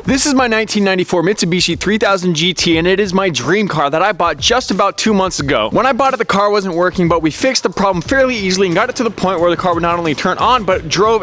This is my 1994 Mitsubishi 3000 GT, and it is my dream car that I bought just about 2 months ago. When I bought it, the car wasn't working, but we fixed the problem fairly easily and got it to the point where the car would not only turn on, but drove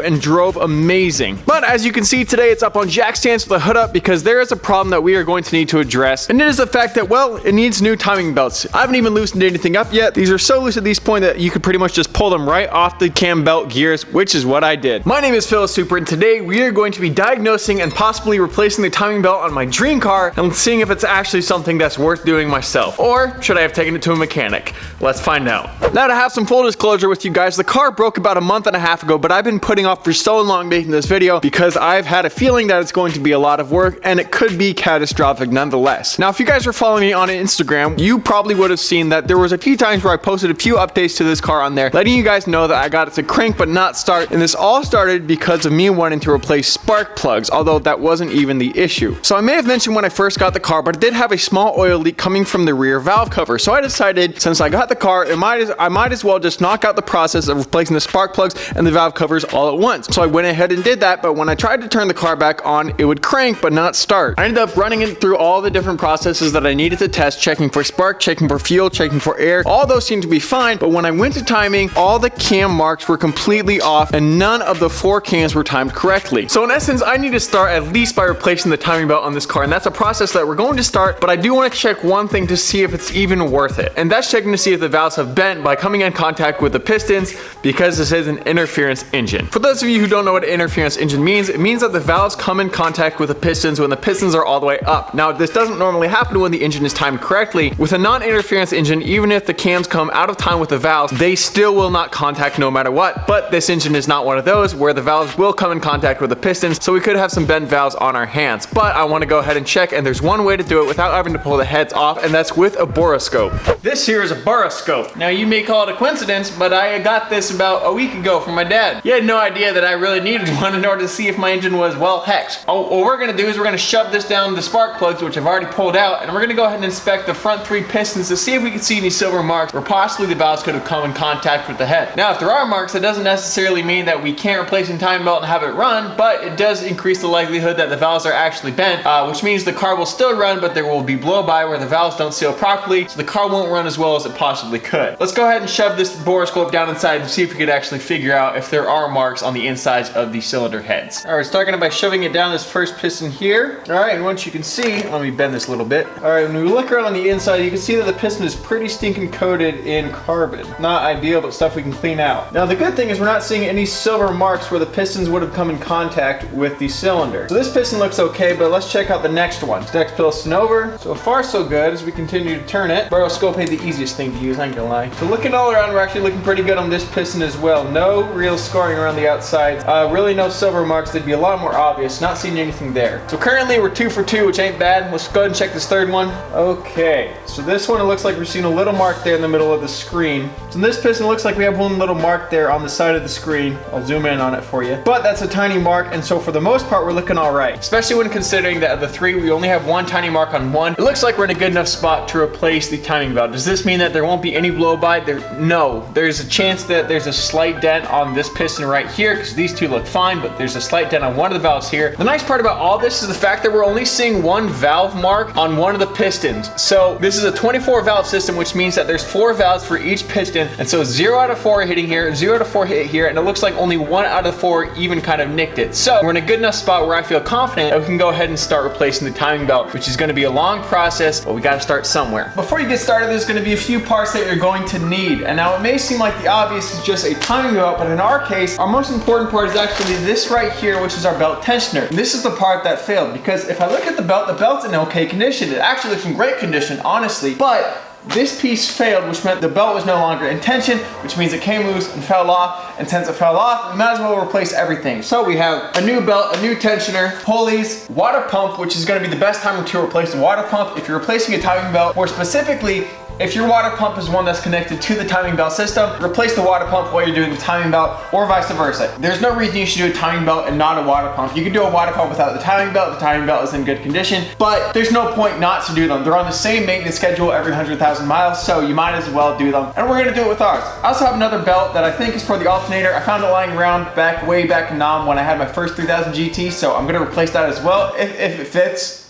amazing. But as you can see today, it's up on jack stands with the hood up because there is a problem that we are going to need to address, and it is the fact that, well, it needs new timing belts. I haven't even loosened anything up yet. These are so loose at this point that you could pretty much just pull them right off the cam belt gears, which is what I did. My name is Phil Super, and today we are going to be diagnosing and possibly replacing the timing belt on my dream car and seeing if it's actually something that's worth doing myself, or should I have taken it to a mechanic? Let's find out. Now, to have some full disclosure with you guys, the car broke about a month and a half ago, but I've been putting off for so long making this video because I've had a feeling that it's going to be a lot of work and it could be catastrophic nonetheless. Now, if you guys are following me on Instagram, you probably would have seen that there was a few times where I posted a few updates to this car on there, letting you guys know that I got it to crank but not start, and this all started because of me wanting to replace spark plugs, although that wasn't even the issue. So I may have mentioned when I first got the car, but it did have a small oil leak coming from the rear valve cover. So I decided, since I got the car, I might as well just knock out the process of replacing the spark plugs and the valve covers all at once. So I went ahead and did that, but when I tried to turn the car back on, it would crank but not start. I ended up running it through all the different processes that I needed to test, checking for spark, checking for fuel, checking for air. All those seemed to be fine, but when I went to timing, all the cam marks were completely off and none of the 4 cams were timed correctly. So in essence, I need to start at least by replacing the timing belt on this car, and that's a process that we're going to start, but I do want to check one thing to see if it's even worth it, and that's checking to see if the valves have bent by coming in contact with the pistons, because this is an interference engine. For those of you who don't know what an interference engine means, it means that the valves come in contact with the pistons when the pistons are all the way up. Now, this doesn't normally happen when the engine is timed correctly. With a non-interference engine, even if the cams come out of time with the valves, they still will not contact no matter what, but this engine is not one of those where the valves will come in contact with the pistons, so we could have some bent valves on our hands. But I want to go ahead and check, and there's one way to do it without having to pull the heads off, and that's with a borescope. This here is a borescope. Now, you may call it a coincidence, but I got this about a week ago from my dad. He had no idea that I really needed one in order to see if my engine was well hexed. What we're gonna do is we're gonna shove this down the spark plugs, which I've already pulled out, and we're gonna go ahead and inspect the front 3 pistons to see if we can see any silver marks where possibly the valves could have come in contact with the head. Now, if there are marks, that doesn't necessarily mean that we can't replace the timing belt and have it run, but it does increase the likelihood that the valves are actually bent, which means the car will still run, but there will be blow by where the valves don't seal properly, so the car won't run as well as it possibly could. Let's go ahead and shove this borescope down inside and see if we could actually figure out if there are marks on the insides of the cylinder heads. All right, starting by shoving it down this first piston here. All right, and once you can see, let me bend this a little bit. All right, when we look around on the inside, you can see that the piston is pretty stinking coated in carbon. Not ideal, but stuff we can clean out. Now, the good thing is we're not seeing any silver marks where the pistons would have come in contact with the cylinder. So this piston looks okay, but let's check out the next one. Next piston over. So far, so good as we continue to turn it. Borescope ain't the easiest thing to use, I ain't gonna lie. So looking all around, we're actually looking pretty good on this piston as well. No real scarring around the outside. Really no silver marks. They'd be a lot more obvious. Not seeing anything there. So currently we're 2 for 2, which ain't bad. Let's go ahead and check this third one. Okay, so this one, it looks like we're seeing a little mark there in the middle of the screen. So in this piston, it looks like we have one little mark there on the side of the screen. I'll zoom in on it for you. But that's a tiny mark, and so for the most part, we're looking all right. Especially when considering that of the 3, we only have one tiny mark on one. It looks like we're in a good enough spot to replace the timing belt. Does this mean that there won't be any blow by? No. There's a chance that there's a slight dent on this piston right here, because these 2 look fine, but there's a slight dent on one of the valves here. The nice part about all this is the fact that we're only seeing one valve mark on one of the pistons. So this is a 24 valve system, which means that there's 4 valves for each piston, and so 0 out of 4 hitting here, 0 out of 4 hit here, and it looks like only 1 out of 4 even kind of nicked it. So we're in a good enough spot where I feel confident that we can go ahead and start replacing the timing belt, which is going to be a long process, but we got to start somewhere. Before you get started, there's going to be a few parts that you're going to need, and now it may seem like the obvious is just a timing belt, but in our case, our most important part is actually this right here, which is our belt tensioner. And this is the part that failed, because if I look at the belt's in okay condition. It actually looks in great condition, honestly, but this piece failed, which meant the belt was no longer in tension, which means it came loose and fell off, and since it fell off, we might as well replace everything. So we have a new belt, a new tensioner, pulleys, water pump, which is going to be the best time to replace the water pump if you're replacing a timing belt, more specifically, if your water pump is one that's connected to the timing belt system, replace the water pump while you're doing the timing belt, or vice versa. There's no reason you should do a timing belt and not a water pump. You can do a water pump without the timing belt. The timing belt is in good condition, but there's no point not to do them. They're on the same maintenance schedule every 100,000 100,000 miles, so you might as well do them. And we're gonna do it with ours. I also have another belt that I think is for the alternator. I found it lying around way back in Nam when I had my first 3000 GT, so I'm gonna replace that as well if it fits.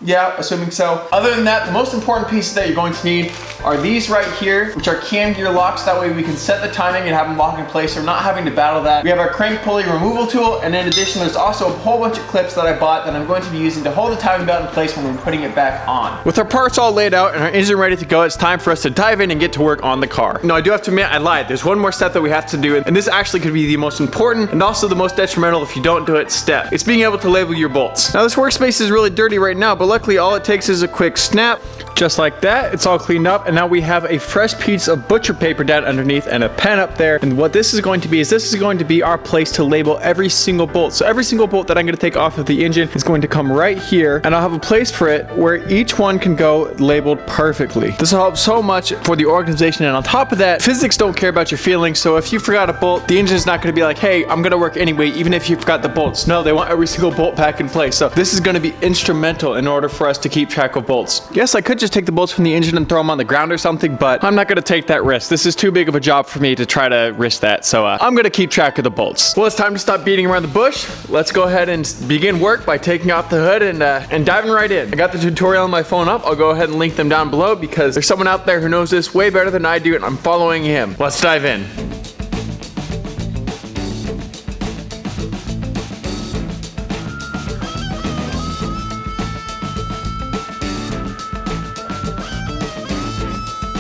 Yeah, assuming so. Other than that, the most important pieces that you're going to need are these right here, which are cam gear locks. That way we can set the timing and have them lock in place, so we're not having to battle that. We have our crank pulley removal tool, and in addition, there's also a whole bunch of clips that I bought that I'm going to be using to hold the timing belt in place when we're putting it back on. With our parts all laid out and our engine ready to go, it's time for us to dive in and get to work on the car. No, I do have to admit, I lied. There's one more step that we have to do, and this actually could be the most important and also the most detrimental if you don't do it step. It's being able to label your bolts. Now, this workspace is really dirty right now, but luckily all it takes is a quick snap, just like that. It's all cleaned up, and now we have a fresh piece of butcher paper down underneath and a pen up there. And what this is going to be is this is going to be our place to label every single bolt. So every single bolt that I'm going to take off of the engine is going to come right here, and I'll have a place for it where each one can go labeled perfectly. This will help so much for the organization, and on top of that, physics don't care about your feelings. So if you forgot a bolt, the engine is not going to be like, hey, I'm going to work anyway, even if you forgot the bolts. No, they want every single bolt back in place. So this is going to be instrumental in order for us to keep track of bolts. Yes, I could just take the bolts from the engine and throw them on the ground or something, but I'm not going to take that risk. This is too big of a job for me to try to risk that, so I'm going to keep track of the bolts. Well, it's time to stop beating around the bush. Let's go ahead and begin work by taking off the hood and diving right in. I got the tutorial on my phone up. I'll go ahead and link them down below because there's someone out there who knows this way better than I do, and I'm following him. Let's dive in.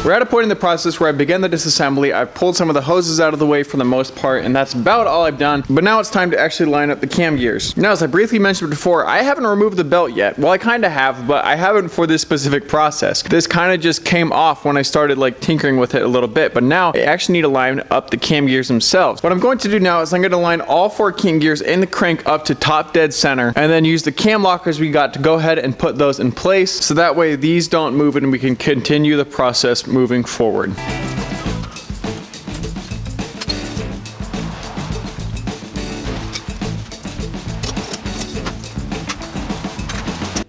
We're at a point in the process where I began the disassembly. I've pulled some of the hoses out of the way for the most part, and that's about all I've done. But now it's time to actually line up the cam gears. Now, as I briefly mentioned before, I haven't removed the belt yet. Well, I kind of have, but I haven't for this specific process. This kind of just came off when I started like tinkering with it a little bit, but now I actually need to line up the cam gears themselves. What I'm going to do now is I'm going to line all 4 cam gears in the crank up to top dead center, and then use the cam lockers we got to go ahead and put those in place, so that way these don't move and we can continue the process moving forward.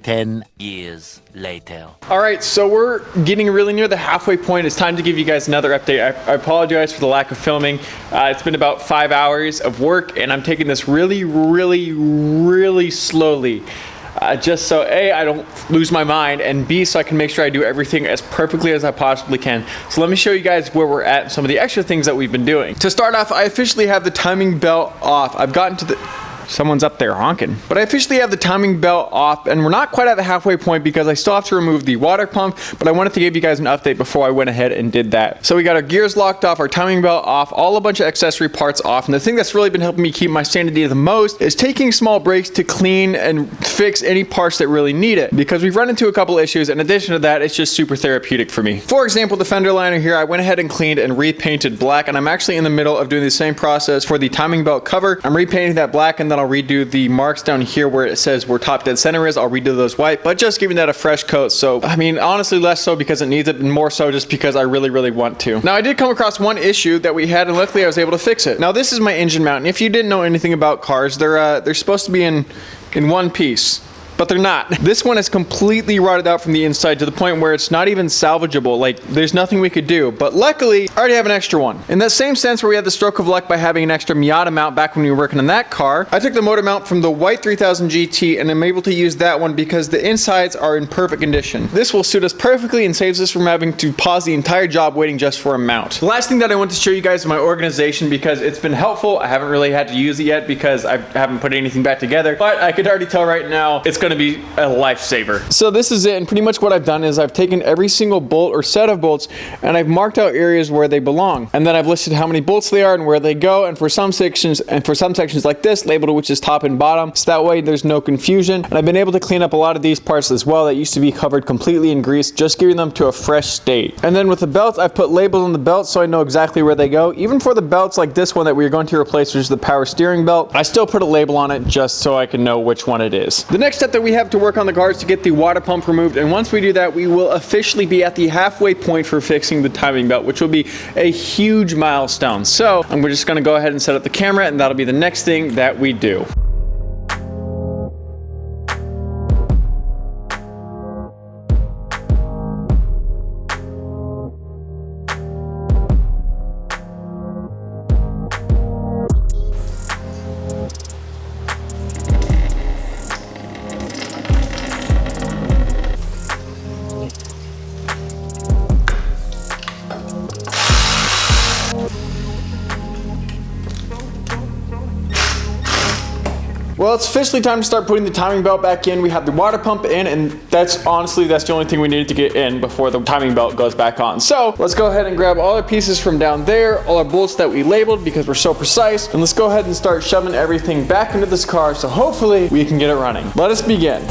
Ten years later. All right, so we're getting really near the halfway point. It's time to give you guys another update. I apologize for the lack of filming. It's been about 5 hours of work, and I'm taking this really slowly. Just so A, I don't lose my mind, and B, so I can make sure I do everything as perfectly as I possibly can. So let me show you guys where we're at and some of the extra things that we've been doing. To start off, I officially have the timing belt off. I've gotten to the... Someone's up there honking. But I officially have the timing belt off, and we're not quite at the halfway point because I still have to remove the water pump, but I wanted to give you guys an update before I went ahead and did that. So we got our gears locked off, our timing belt off, all a bunch of accessory parts off, and the thing that's really been helping me keep my sanity the most is taking small breaks to clean and fix any parts that really need it, because we've run into a couple issues. In addition to that, it's just super therapeutic for me. For example, the fender liner here, I went ahead and cleaned and repainted black, and I'm actually in the middle of doing the same process for the timing belt cover. I'm repainting that black, and then I'll redo the marks down here where it says where top dead center is. I'll redo those white, but just giving that a fresh coat. So, I mean, honestly, less so because it needs it, and more so just because I really want to. Now, I did come across one issue that we had, and luckily I was able to fix it. Now, this is my engine mount, and if you didn't know anything about cars, they're supposed to be in one piece. But they're not. This one is completely rotted out from the inside to the point where it's not even salvageable. Like, there's nothing we could do. But luckily, I already have an extra one. In that same sense where we had the stroke of luck by having an extra Miata mount back when we were working on that car, I took the motor mount from the white 3000 GT, and I'm able to use that one because the insides are in perfect condition. This will suit us perfectly and saves us from having to pause the entire job waiting just for a mount. The last thing that I want to show you guys is my organization, because it's been helpful. I haven't really had to use it yet because I haven't put anything back together, but I could already tell right now it's going to be a lifesaver. So this is it, and pretty much what I've done is I've taken every single bolt or set of bolts and I've marked out areas where they belong, and then I've listed how many bolts they are and where they go, and for some sections like this, labeled which is top and bottom, so that way there's no confusion. And I've been able to clean up a lot of these parts as well that used to be covered completely in grease, just giving them to a fresh state. And then with the belts, I've put labels on the belts so I know exactly where they go. Even for the belts like this one that we're going to replace, which is the power steering belt, I still put a label on it just so I can know which one it is. The next step that we have to work on the car is to get the water pump removed, and once we do that, we will officially be at the halfway point for fixing the timing belt, which will be a huge milestone. So I'm just going to go ahead and set up the camera, and that'll be the next thing that we do. Well, it's officially time to start putting the timing belt back in. We have the water pump in, and that's the only thing we needed to get in before the timing belt goes back on. So let's go ahead and grab all our pieces from down there, all our bolts that we labeled because we're so precise, and let's go ahead and start shoving everything back into this car so hopefully we can get it running. Let us begin.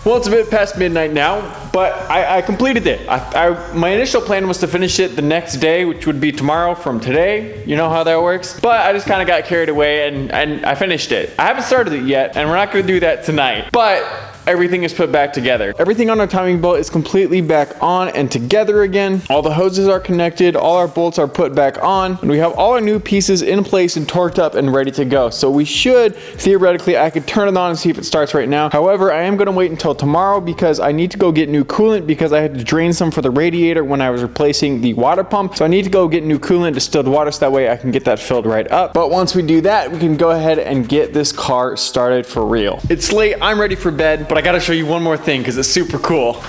Well, it's a bit past midnight now, but I completed it. My initial plan was to finish it the next day, which would be tomorrow from today. You know how that works? But I just kind of got carried away and I finished it. I haven't started it yet, and we're not going to do that tonight. But everything is put back together. Everything on our timing belt is completely back on and together again. All the hoses are connected, all our bolts are put back on, and we have all our new pieces in place and torqued up and ready to go. So we should, theoretically, I could turn it on and see if it starts right now. However, I am gonna wait until tomorrow because I need to go get new coolant because I had to drain some for the radiator when I was replacing the water pump. So I need to go get new coolant, distilled water, so that way I can get that filled right up. But once we do that, we can go ahead and get this car started for real. It's late, I'm ready for bed, but I gotta show you one more thing because it's super cool.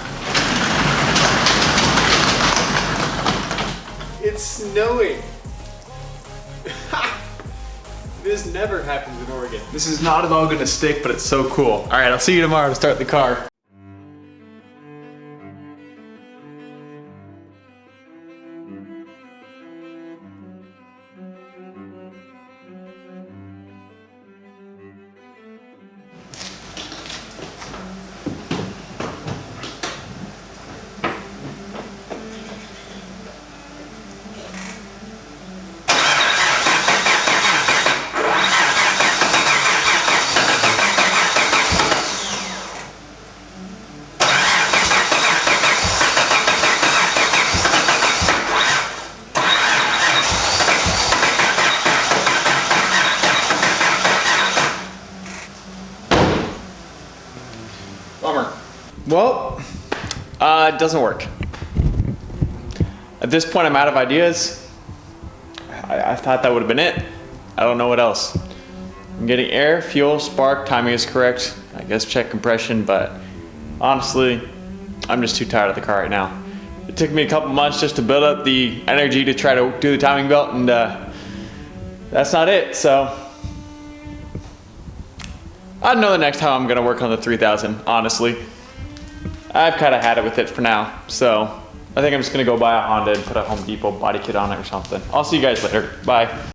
It's snowing. This never happens in Oregon. This is not at all gonna stick, but it's so cool. All right, I'll see you tomorrow to start the car. Bummer. Well, it doesn't work. At this point, I'm out of ideas. I thought that would have been it. I don't know what else. I'm getting air, fuel, spark, timing is correct. I guess check compression, but honestly, I'm just too tired of the car right now. It took me a couple months just to build up the energy to try to do the timing belt, and that's not it, so. I don't know the next time I'm gonna work on the 3000, honestly. I've kind of had it with it for now, so I think I'm just gonna go buy a Honda and put a Home Depot body kit on it or something. I'll see you guys later, bye.